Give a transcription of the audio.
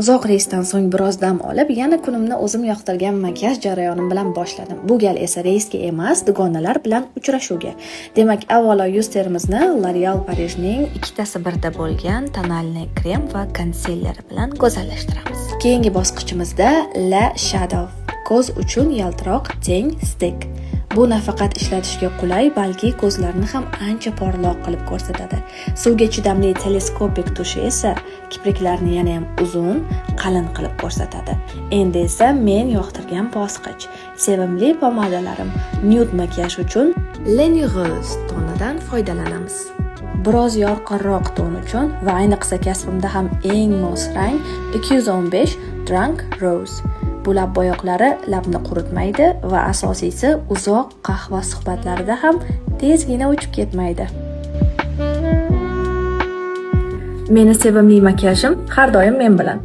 Uzoq reysdan so'ng biroz dam olib, yana kunimni o'zim yoqtirgan makiyaj jarayonim bilan boshladim. Bu gal esa reysga emas, dugonalar bilan uchrashuvga. Demak, avvalo yuz terimizni L'Oreal Parijning ikkitasi birda bo'lgan tonalniy krem va konsilleri bilan go'zallashtiramiz. Keyingi bosqichimizda La Shadow ko'z uchun yaltiroq teng stick. Bu nafaqat ishlatishga qulay, balki ko'zlarni ham ancha porloq qilib ko'rsatadi. Suvga chidamli teleskopik tushi esa kipriklarni yana ham uzun, qalin qilib ko'rsatadi. Endi esa men yoqtirgan bosqich. Sevimli pomadalarim. Nude makiyaj uchun Le Nureuse tonidan foydalanamiz. Biroz yorqinroq ton uchun va ayniqsa kasbimda ham eng mos rang 215 Drunk Rose. Bu lab bo'yoqlari labni quritmaydi va asosiysi uzoq qahva suhbatlarida ham tezgina o'chib ketmaydi. Meni sevimli makiyajim har doim men bilan.